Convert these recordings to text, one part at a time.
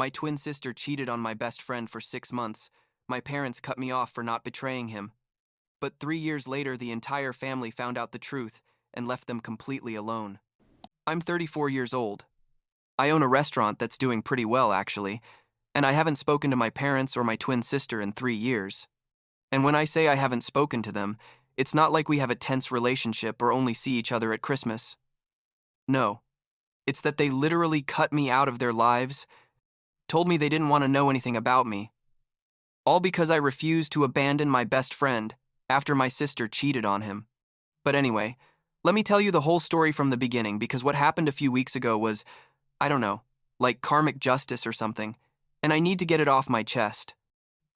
My twin sister cheated on my best friend for 6 months. My parents cut me off for not betraying him. But 3 years later, the entire family found out the truth and left them completely alone. I'm 34 years old. I own a restaurant that's doing pretty well, actually, and I haven't spoken to my parents or my twin sister in 3 years. And when I say I haven't spoken to them, it's not like we have a tense relationship or only see each other at Christmas. No, it's that they literally cut me out of their lives, told me they didn't want to know anything about me, all because I refused to abandon my best friend after my sister cheated on him. But anyway, let me tell you the whole story from the beginning, because what happened a few weeks ago was, I don't know, like karmic justice or something, and I need to get it off my chest.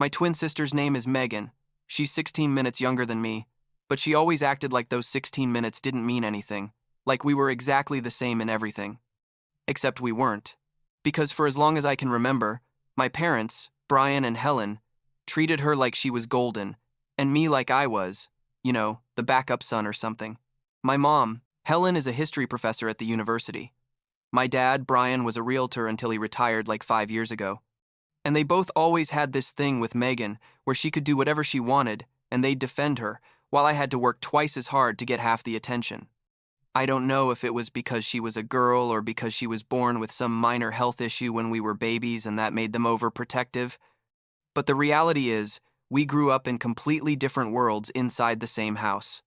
My twin sister's name is Megan. She's 16 minutes younger than me, but she always acted like those 16 minutes didn't mean anything, like we were exactly the same in everything. Except we weren't. Because for as long as I can remember, my parents, Brian and Helen, treated her like she was golden, and me like I was, the backup son or something. My mom, Helen, is a history professor at the university. My dad, Brian, was a realtor until he retired like 5 years ago. And they both always had this thing with Megan where she could do whatever she wanted and they'd defend her, while I had to work twice as hard to get half the attention. I don't know if it was because she was a girl or because she was born with some minor health issue when we were babies and that made them overprotective. But the reality is, we grew up in completely different worlds inside the same house.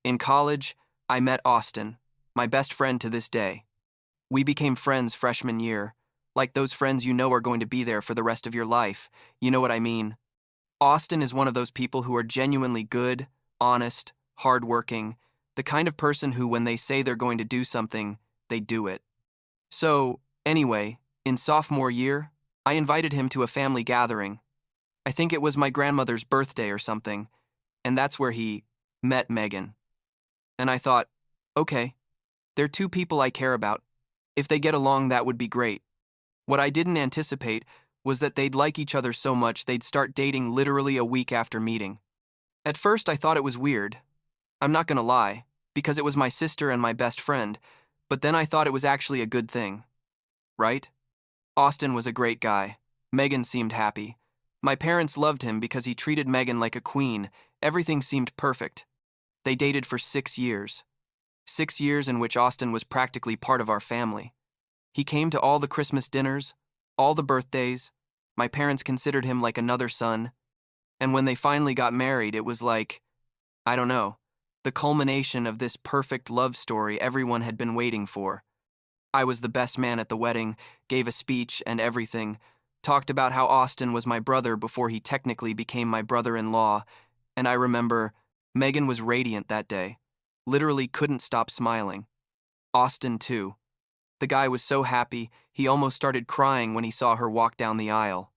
In college, I met Austin, my best friend to this day. We became friends freshman year, like those friends you know are going to be there for the rest of your life. You know what I mean? Austin is one of those people who are genuinely good, honest, hardworking, the kind of person who, when they say they're going to do something, they do it. So, anyway, in sophomore year, I invited him to a family gathering. I think it was my grandmother's birthday or something, and that's where he met Megan. And I thought, okay, they're two people I care about. If they get along, that would be great. What I didn't anticipate was that they'd like each other so much they'd start dating literally a week after meeting. At first, I thought it was weird. I'm not gonna lie, because it was my sister and my best friend, but then I thought it was actually a good thing. Right? Austin was a great guy. Megan seemed happy. My parents loved him because he treated Megan like a queen. Everything seemed perfect. They dated for 6 years. 6 years in which Austin was practically part of our family. He came to all the Christmas dinners, all the birthdays. My parents considered him like another son. And when they finally got married, it was like, I don't know, the culmination of this perfect love story everyone had been waiting for. I was the best man at the wedding, gave a speech and everything, talked about how Austin was my brother before he technically became my brother-in-law, and I remember Megan was radiant that day, literally couldn't stop smiling. Austin, too. The guy was so happy, he almost started crying when he saw her walk down the aisle.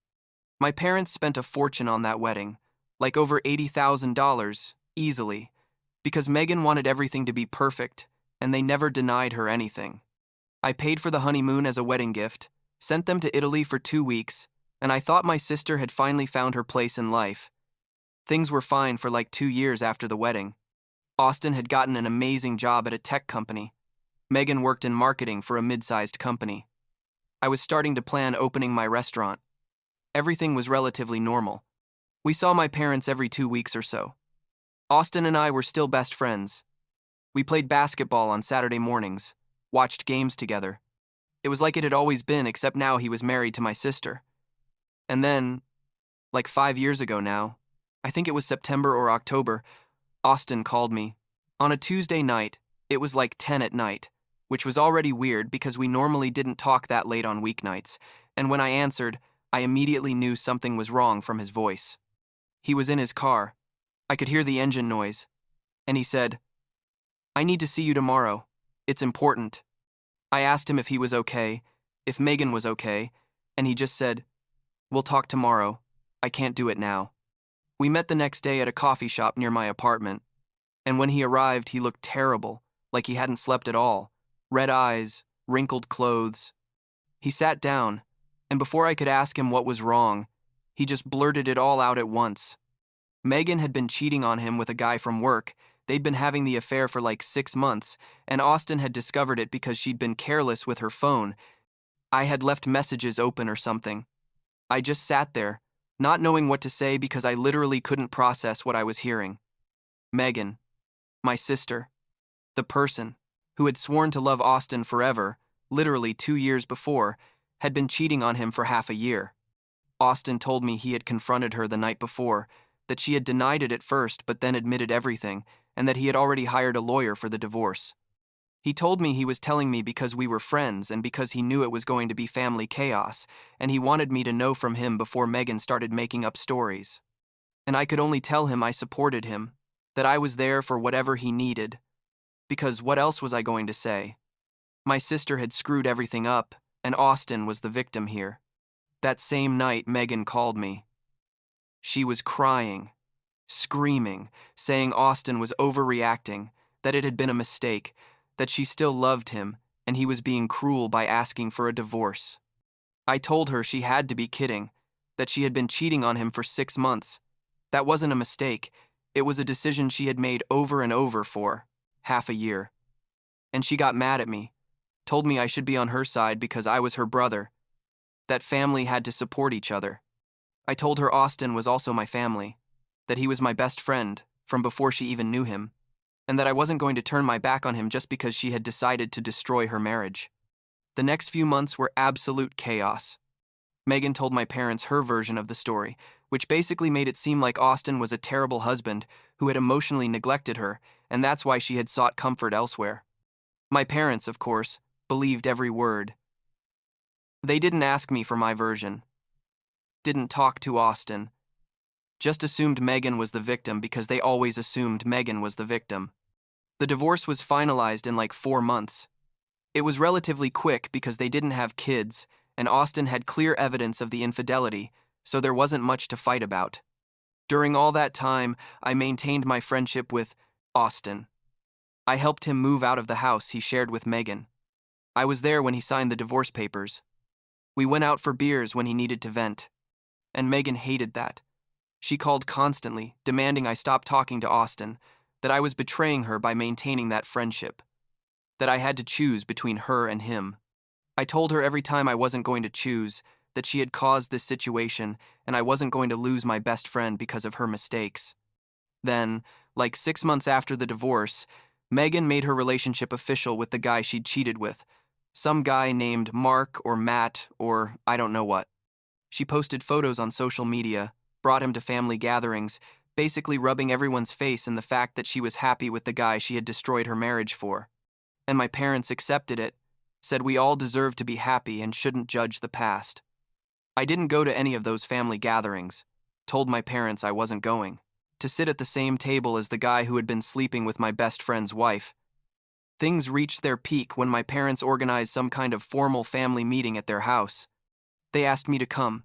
My parents spent a fortune on that wedding, like over $80,000, easily, because Megan wanted everything to be perfect, and they never denied her anything. I paid for the honeymoon as a wedding gift, sent them to Italy for 2 weeks, and I thought my sister had finally found her place in life. Things were fine for like 2 years after the wedding. Austin had gotten an amazing job at a tech company. Megan worked in marketing for a mid-sized company. I was starting to plan opening my restaurant. Everything was relatively normal. We saw my parents every 2 weeks or so. Austin and I were still best friends. We played basketball on Saturday mornings, watched games together. It was like it had always been, except now he was married to my sister. And then, like 5 years ago now, I think it was September or October, Austin called me. On a Tuesday night, it was like 10 at night, which was already weird because we normally didn't talk that late on weeknights, and when I answered, I immediately knew something was wrong from his voice. He was in his car. I could hear the engine noise, and he said, "I need to see you tomorrow. It's important." I asked him if he was okay, if Megan was okay, and he just said, "We'll talk tomorrow. I can't do it now." We met the next day at a coffee shop near my apartment, and when he arrived, he looked terrible, like he hadn't slept at all. Red eyes, wrinkled clothes. He sat down, and before I could ask him what was wrong, he just blurted it all out at once. Megan had been cheating on him with a guy from work. They'd been having the affair for like 6 months, and Austin had discovered it because she'd been careless with her phone. I had left messages open or something. I just sat there, not knowing what to say because I literally couldn't process what I was hearing. Megan, my sister, the person who had sworn to love Austin forever, literally 2 years before, had been cheating on him for half a year. Austin told me he had confronted her the night before, that she had denied it at first but then admitted everything, and that he had already hired a lawyer for the divorce. He told me he was telling me because we were friends and because he knew it was going to be family chaos, and he wanted me to know from him before Megan started making up stories. And I could only tell him I supported him, that I was there for whatever he needed. Because what else was I going to say? My sister had screwed everything up, and Austin was the victim here. That same night, Megan called me. She was crying, screaming, saying Austin was overreacting, that it had been a mistake, that she still loved him, and he was being cruel by asking for a divorce. I told her she had to be kidding, that she had been cheating on him for 6 months. That wasn't a mistake. It was a decision she had made over and over for half a year. And she got mad at me, told me I should be on her side because I was her brother, that family had to support each other. I told her Austin was also my family, that he was my best friend from before she even knew him, and that I wasn't going to turn my back on him just because she had decided to destroy her marriage. The next few months were absolute chaos. Megan told my parents her version of the story, which basically made it seem like Austin was a terrible husband who had emotionally neglected her, and that's why she had sought comfort elsewhere. My parents, of course, believed every word. They didn't ask me for my version, didn't talk to Austin, just assumed Megan was the victim because they always assumed Megan was the victim. The divorce was finalized in like 4 months. It was relatively quick because they didn't have kids, and Austin had clear evidence of the infidelity, so there wasn't much to fight about. During all that time, I maintained my friendship with Austin. I helped him move out of the house he shared with Megan. I was there when he signed the divorce papers. We went out for beers when he needed to vent. And Megan hated that. She called constantly, demanding I stop talking to Austin, that I was betraying her by maintaining that friendship, that I had to choose between her and him. I told her every time I wasn't going to choose, that she had caused this situation and I wasn't going to lose my best friend because of her mistakes. Then, like 6 months after the divorce, Megan made her relationship official with the guy she'd cheated with, some guy named Mark or Matt or I don't know what. She posted photos on social media, brought him to family gatherings, basically rubbing everyone's face in the fact that she was happy with the guy she had destroyed her marriage for. And my parents accepted it, said we all deserve to be happy and shouldn't judge the past. I didn't go to any of those family gatherings, told my parents I wasn't going, to sit at the same table as the guy who had been sleeping with my best friend's wife. Things reached their peak when my parents organized some kind of formal family meeting at their house. They asked me to come.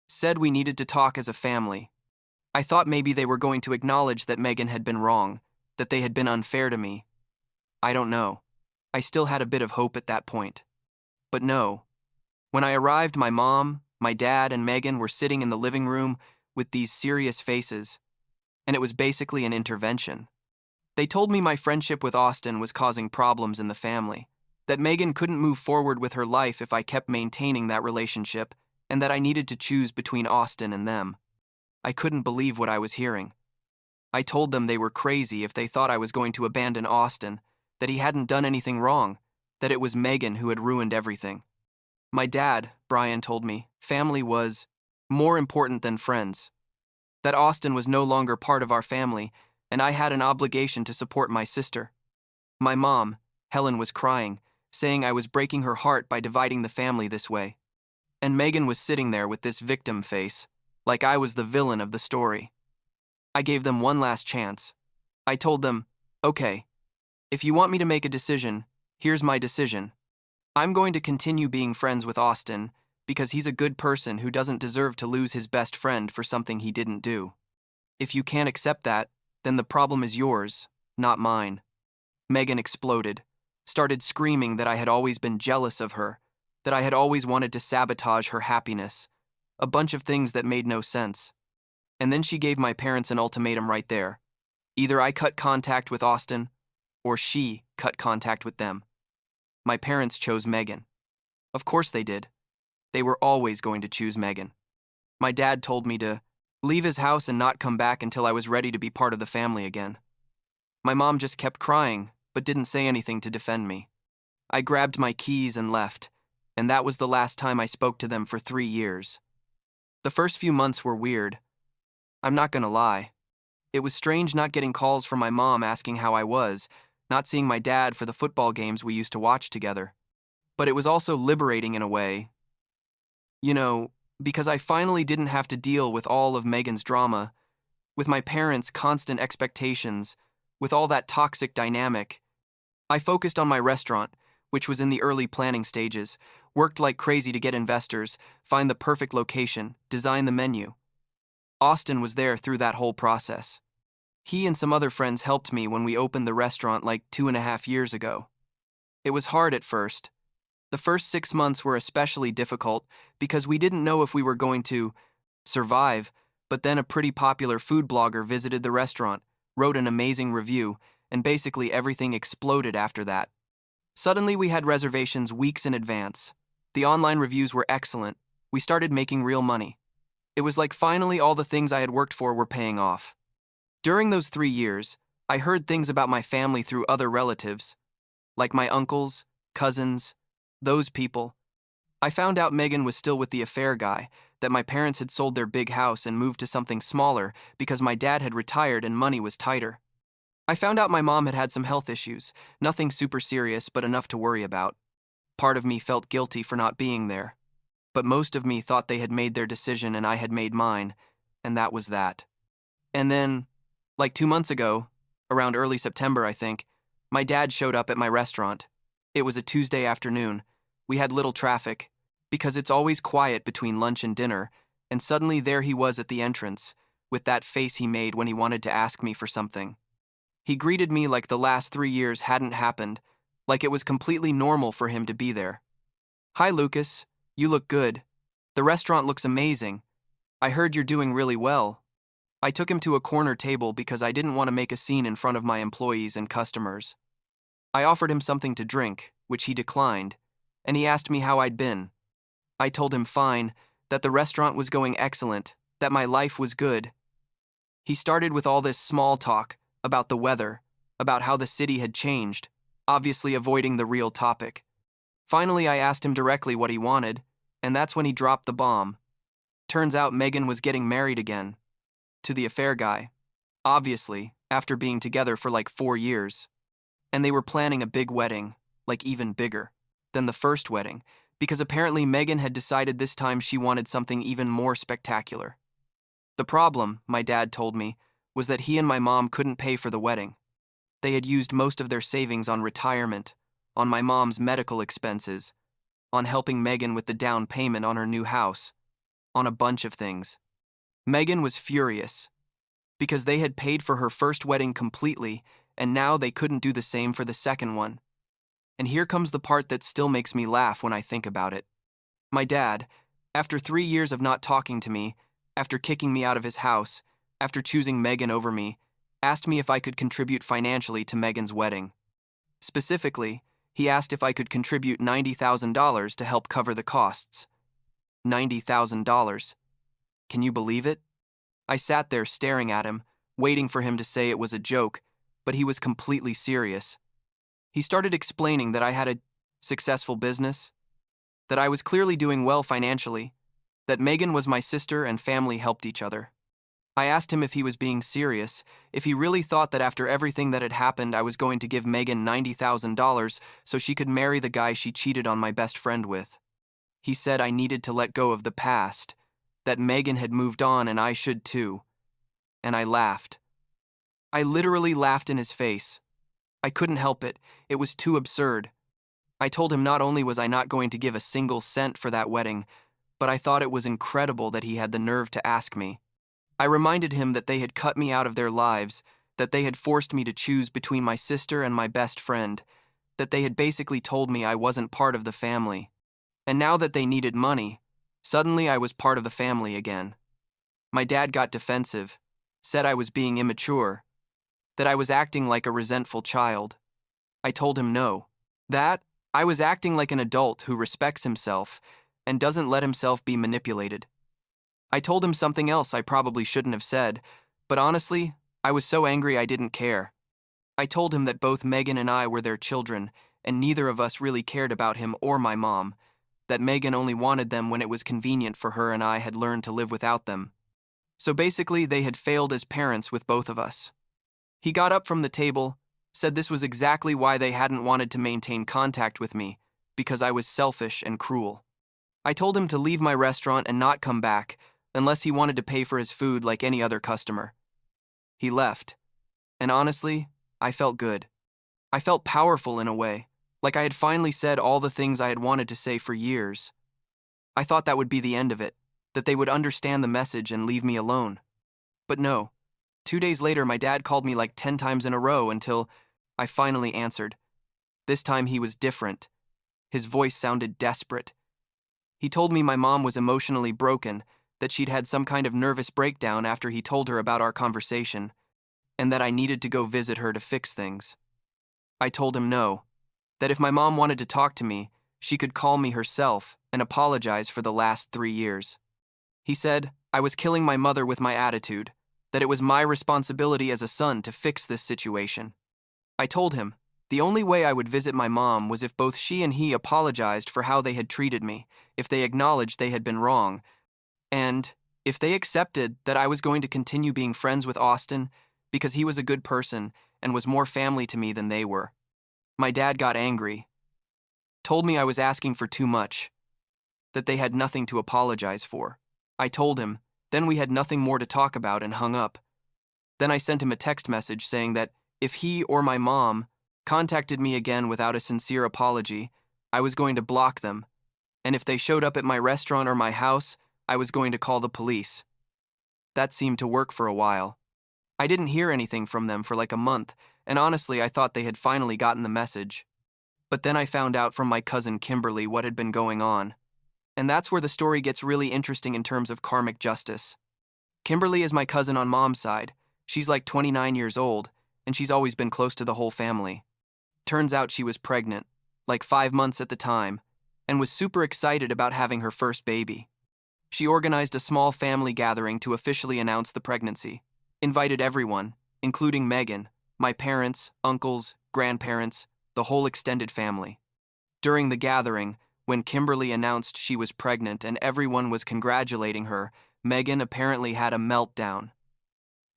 Said we needed to talk as a family. I thought maybe they were going to acknowledge that Megan had been wrong, that they had been unfair to me. I don't know. I still had a bit of hope at that point. But no. When I arrived, my mom, my dad, and Megan were sitting in the living room with these serious faces, and it was basically an intervention. They told me my friendship with Austin was causing problems in the family, that Megan couldn't move forward with her life if I kept maintaining that relationship, and that I needed to choose between Austin and them. I couldn't believe what I was hearing. I told them they were crazy if they thought I was going to abandon Austin, that he hadn't done anything wrong, that it was Megan who had ruined everything. My dad, Brian, told me family was more important than friends, that Austin was no longer part of our family, and I had an obligation to support my sister. My mom, Helen, was crying, saying I was breaking her heart by dividing the family this way. And Megan was sitting there with this victim face, like I was the villain of the story. I gave them one last chance. I told them, okay, if you want me to make a decision, here's my decision. I'm going to continue being friends with Austin because he's a good person who doesn't deserve to lose his best friend for something he didn't do. If you can't accept that, then the problem is yours, not mine. Megan exploded, started screaming that I had always been jealous of her, that I had always wanted to sabotage her happiness, a bunch of things that made no sense. And then she gave my parents an ultimatum right there. Either I cut contact with Austin, or she cut contact with them. My parents chose Megan. Of course they did. They were always going to choose Megan. My dad told me to leave his house and not come back until I was ready to be part of the family again. My mom just kept crying, but didn't say anything to defend me. I grabbed my keys and left, and that was the last time I spoke to them for 3 years. The first few months were weird. I'm not gonna lie. It was strange not getting calls from my mom asking how I was, not seeing my dad for the football games we used to watch together. But it was also liberating in a way. You know, because I finally didn't have to deal with all of Megan's drama, with my parents' constant expectations, with all that toxic dynamic. I focused on my restaurant, which was in the early planning stages, worked like crazy to get investors, find the perfect location, design the menu. Austin was there through that whole process. He and some other friends helped me when we opened the restaurant like 2.5 years ago. It was hard at first. The first 6 months were especially difficult because we didn't know if we were going to survive, but then a pretty popular food blogger visited the restaurant, wrote an amazing review, and basically everything exploded after that. Suddenly we had reservations weeks in advance. The online reviews were excellent. We started making real money. It was like finally all the things I had worked for were paying off. During those 3 years, I heard things about my family through other relatives, like my uncles, cousins, those people. I found out Megan was still with the affair guy, that my parents had sold their big house and moved to something smaller because my dad had retired and money was tighter. I found out my mom had had some health issues, nothing super serious but enough to worry about. Part of me felt guilty for not being there, but most of me thought they had made their decision and I had made mine, and that was that. And then, like 2 months ago, around early September I think, my dad showed up at my restaurant. It was a Tuesday afternoon. We had little traffic, because it's always quiet between lunch and dinner, and suddenly there he was at the entrance, with that face he made when he wanted to ask me for something. He greeted me like the last 3 years hadn't happened, like it was completely normal for him to be there. "Hi, Lucas. You look good. The restaurant looks amazing. I heard you're doing really well." I took him to a corner table because I didn't want to make a scene in front of my employees and customers. I offered him something to drink, which he declined, and he asked me how I'd been. I told him fine, that the restaurant was going excellent, that my life was good. He started with all this small talk about the weather, about how the city had changed, obviously avoiding the real topic. Finally, I asked him directly what he wanted, and that's when he dropped the bomb. Turns out Megan was getting married again. To the affair guy. Obviously, after being together for like 4 years. And they were planning a big wedding, like even bigger than the first wedding, because apparently Megan had decided this time she wanted something even more spectacular. The problem, my dad told me, was that he and my mom couldn't pay for the wedding. They had used most of their savings on retirement, on my mom's medical expenses, on helping Megan with the down payment on her new house, on a bunch of things. Megan was furious, because they had paid for her first wedding completely, and now they couldn't do the same for the second one. And here comes the part that still makes me laugh when I think about it. My dad, after 3 years of not talking to me, after kicking me out of his house, after choosing Megan over me, asked me if I could contribute financially to Megan's wedding. Specifically, he asked if I could contribute $90,000 to help cover the costs. $90,000. Can you believe it? I sat there staring at him, waiting for him to say it was a joke, but he was completely serious. He started explaining that I had a successful business, that I was clearly doing well financially, that Megan was my sister and family helped each other. I asked him if he was being serious, if he really thought that after everything that had happened I was going to give Megan $90,000 so she could marry the guy she cheated on my best friend with. He said I needed to let go of the past, that Megan had moved on and I should too. And I laughed. I literally laughed in his face. I couldn't help it. It was too absurd. I told him not only was I not going to give a single cent for that wedding, but I thought it was incredible that he had the nerve to ask me. I reminded him that they had cut me out of their lives, that they had forced me to choose between my sister and my best friend, that they had basically told me I wasn't part of the family. And now that they needed money, suddenly I was part of the family again. My dad got defensive, said I was being immature, that I was acting like a resentful child. I told him no. That I was acting like an adult who respects himself and doesn't let himself be manipulated. I told him something else I probably shouldn't have said, but honestly, I was so angry I didn't care. I told him that both Megan and I were their children, and neither of us really cared about him or my mom, that Megan only wanted them when it was convenient for her and I had learned to live without them. So basically, they had failed as parents with both of us. He got up from the table, said this was exactly why they hadn't wanted to maintain contact with me, because I was selfish and cruel. I told him to leave my restaurant and not come back unless he wanted to pay for his food like any other customer. He left, and honestly, I felt good. I felt powerful in a way, like I had finally said all the things I had wanted to say for years. I thought that would be the end of it, that they would understand the message and leave me alone. But no. 2 days later, my dad called me like 10 times in a row until I finally answered. This time he was different. His voice sounded desperate. He told me my mom was emotionally broken, that she'd had some kind of nervous breakdown after he told her about our conversation, and that I needed to go visit her to fix things. I told him no, that if my mom wanted to talk to me, she could call me herself and apologize for the last 3 years. He said I was killing my mother with my attitude, that it was my responsibility as a son to fix this situation. I told him the only way I would visit my mom was if both she and he apologized for how they had treated me, if they acknowledged they had been wrong, and if they accepted that I was going to continue being friends with Austin because he was a good person and was more family to me than they were. My dad got angry, told me I was asking for too much, that they had nothing to apologize for. I told him, then we had nothing more to talk about and hung up. Then I sent him a text message saying that if he or my mom contacted me again without a sincere apology, I was going to block them, and if they showed up at my restaurant or my house, I was going to call the police. That seemed to work for a while. I didn't hear anything from them for like a month, and honestly I thought they had finally gotten the message. But then I found out from my cousin Kimberly what had been going on. And that's where the story gets really interesting in terms of karmic justice. Kimberly is my cousin on mom's side. She's like 29 years old, and she's always been close to the whole family. Turns out she was pregnant, like 5 months at the time, and was super excited about having her first baby. She organized a small family gathering to officially announce the pregnancy, invited everyone, including Megan, my parents, uncles, grandparents, the whole extended family. During the gathering, when Kimberly announced she was pregnant and everyone was congratulating her, Megan apparently had a meltdown.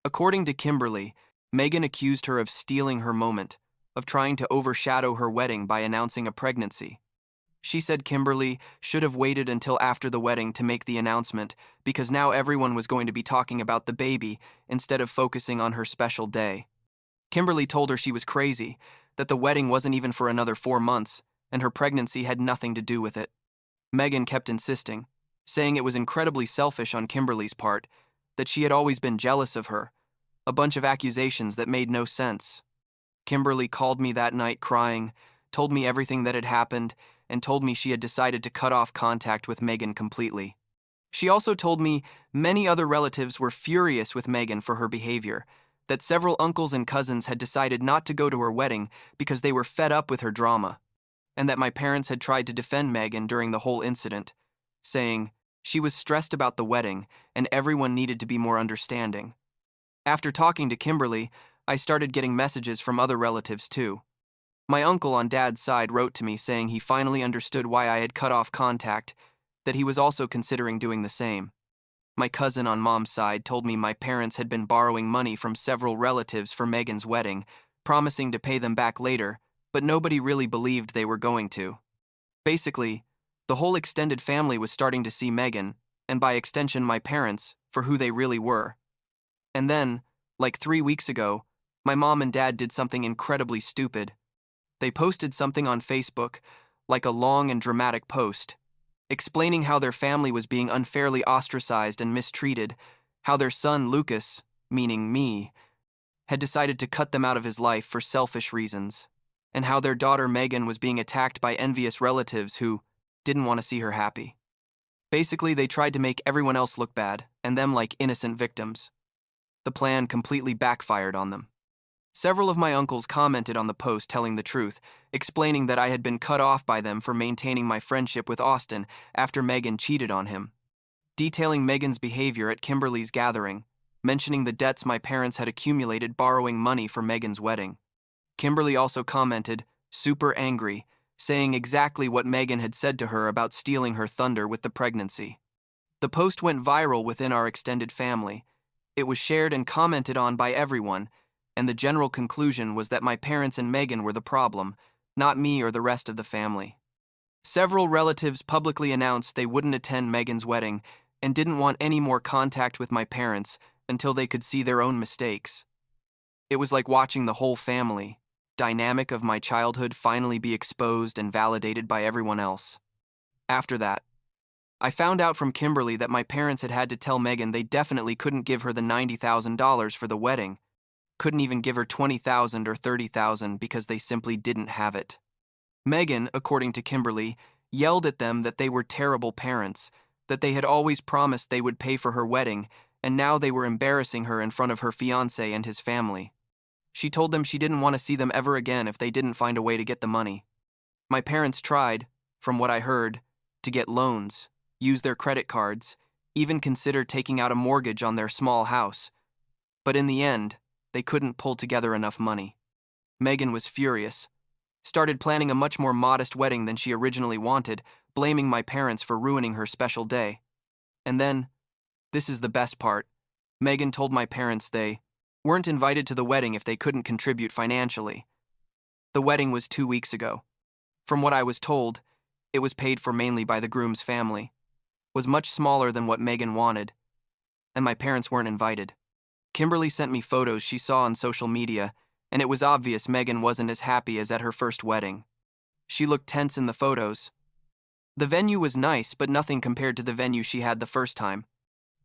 According to Kimberly, Megan accused her of stealing her moment, of trying to overshadow her wedding by announcing a pregnancy. She said Kimberly should have waited until after the wedding to make the announcement because now everyone was going to be talking about the baby instead of focusing on her special day. Kimberly told her she was crazy, that the wedding wasn't even for another 4 months, and her pregnancy had nothing to do with it. Megan kept insisting, saying it was incredibly selfish on Kimberly's part, that she had always been jealous of her, a bunch of accusations that made no sense. Kimberly called me that night crying, told me everything that had happened, and told me she had decided to cut off contact with Megan completely. She also told me many other relatives were furious with Megan for her behavior, that several uncles and cousins had decided not to go to her wedding because they were fed up with her drama, and that my parents had tried to defend Megan during the whole incident, saying she was stressed about the wedding and everyone needed to be more understanding. After talking to Kimberly, I started getting messages from other relatives too. My uncle on Dad's side wrote to me saying he finally understood why I had cut off contact, that he was also considering doing the same. My cousin on Mom's side told me my parents had been borrowing money from several relatives for Megan's wedding, promising to pay them back later, but nobody really believed they were going to. Basically, the whole extended family was starting to see Megan, and by extension my parents, for who they really were. And then, like 3 weeks ago, my mom and dad did something incredibly stupid. They posted something on Facebook, like a long and dramatic post, explaining how their family was being unfairly ostracized and mistreated, how their son Lucas, meaning me, had decided to cut them out of his life for selfish reasons, and how their daughter Megan was being attacked by envious relatives who didn't want to see her happy. Basically, they tried to make everyone else look bad, and them like innocent victims. The plan completely backfired on them. Several of my uncles commented on the post telling the truth, explaining that I had been cut off by them for maintaining my friendship with Austin after Megan cheated on him. Detailing Megan's behavior at Kimberly's gathering, mentioning the debts my parents had accumulated borrowing money for Megan's wedding. Kimberly also commented, super angry, saying exactly what Megan had said to her about stealing her thunder with the pregnancy. The post went viral within our extended family. It was shared and commented on by everyone, and the general conclusion was that my parents and Megan were the problem, not me or the rest of the family. Several relatives publicly announced they wouldn't attend Megan's wedding and didn't want any more contact with my parents until they could see their own mistakes. It was like watching the whole family dynamic of my childhood finally be exposed and validated by everyone else. After that, I found out from Kimberly that my parents had to tell Megan they definitely couldn't give her the $90,000 for the wedding, couldn't even give her $20,000 or $30,000 because they simply didn't have it. Megan, according to Kimberly, yelled at them that they were terrible parents, that they had always promised they would pay for her wedding, and now they were embarrassing her in front of her fiancé and his family. She told them she didn't want to see them ever again if they didn't find a way to get the money. My parents tried, from what I heard, to get loans, use their credit cards, even consider taking out a mortgage on their small house. But in the end, they couldn't pull together enough money. Megan was furious, started planning a much more modest wedding than she originally wanted, blaming my parents for ruining her special day. And then, this is the best part, Megan told my parents they weren't invited to the wedding if they couldn't contribute financially. The wedding was 2 weeks ago. From what I was told, it was paid for mainly by the groom's family, was much smaller than what Megan wanted, and my parents weren't invited. Kimberly sent me photos she saw on social media, and it was obvious Megan wasn't as happy as at her first wedding. She looked tense in the photos. The venue was nice, but nothing compared to the venue she had the first time.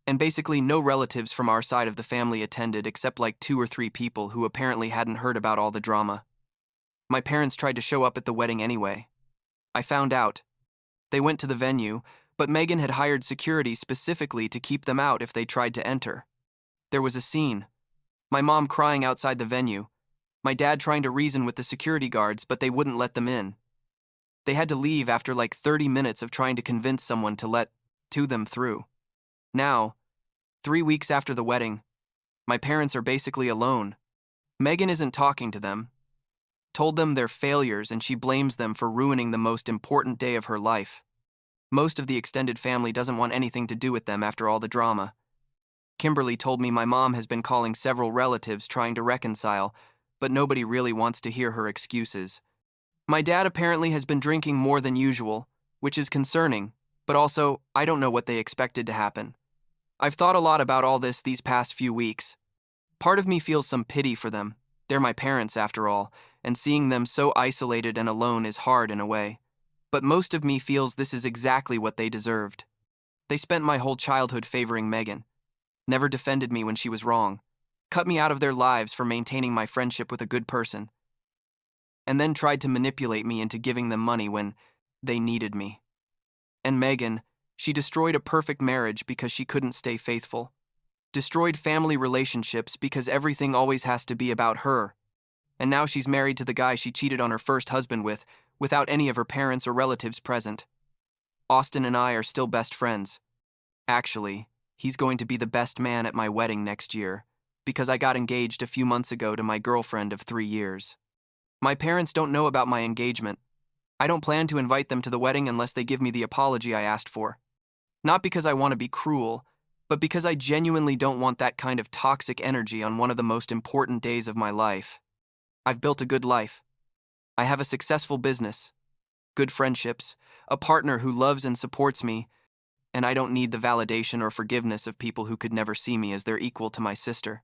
And basically no relatives from our side of the family attended except like 2 or 3 people who apparently hadn't heard about all the drama. My parents tried to show up at the wedding anyway. I found out. They went to the venue, but Megan had hired security specifically to keep them out if they tried to enter. There was a scene. My mom crying outside the venue. My dad trying to reason with the security guards, but they wouldn't let them in. They had to leave after like 30 minutes of trying to convince someone to let them through. Now, 3 weeks after the wedding, my parents are basically alone. Megan isn't talking to them. Told them they're failures and she blames them for ruining the most important day of her life. Most of the extended family doesn't want anything to do with them after all the drama. Kimberly told me my mom has been calling several relatives trying to reconcile, but nobody really wants to hear her excuses. My dad apparently has been drinking more than usual, which is concerning, but also, I don't know what they expected to happen. I've thought a lot about all this these past few weeks. Part of me feels some pity for them. They're my parents, after all, and seeing them so isolated and alone is hard in a way. But most of me feels this is exactly what they deserved. They spent my whole childhood favoring Megan, never defended me when she was wrong, cut me out of their lives for maintaining my friendship with a good person, and then tried to manipulate me into giving them money when they needed me. And Megan, she destroyed a perfect marriage because she couldn't stay faithful. Destroyed family relationships because everything always has to be about her. And now she's married to the guy she cheated on her first husband with, without any of her parents or relatives present. Austin and I are still best friends. Actually, he's going to be the best man at my wedding next year, because I got engaged a few months ago to my girlfriend of 3 years. My parents don't know about my engagement. I don't plan to invite them to the wedding unless they give me the apology I asked for. Not because I want to be cruel, but because I genuinely don't want that kind of toxic energy on one of the most important days of my life. I've built a good life. I have a successful business, good friendships, a partner who loves and supports me, and I don't need the validation or forgiveness of people who could never see me as their equal to my sister.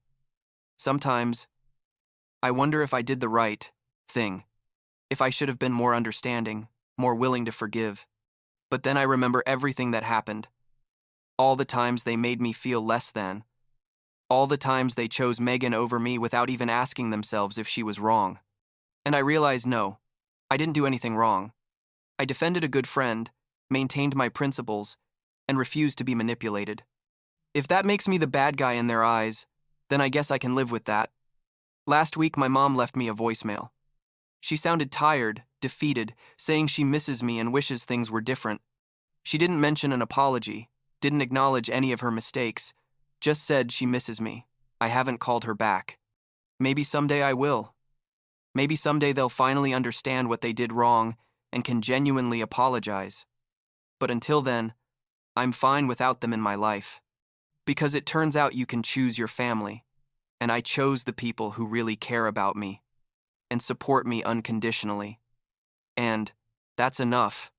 Sometimes, I wonder if I did the right thing, if I should have been more understanding, more willing to forgive. But then I remember everything that happened. All the times they made me feel less than. All the times they chose Megan over me without even asking themselves if she was wrong. And I realized no, I didn't do anything wrong. I defended a good friend, maintained my principles, and refused to be manipulated. If that makes me the bad guy in their eyes, then I guess I can live with that. Last week, my mom left me a voicemail. She sounded tired, defeated, saying she misses me and wishes things were different. She didn't mention an apology, didn't acknowledge any of her mistakes, just said she misses me. I haven't called her back. Maybe someday I will. Maybe someday they'll finally understand what they did wrong and can genuinely apologize. But until then, I'm fine without them in my life. Because it turns out you can choose your family, and I chose the people who really care about me and support me unconditionally. And that's enough.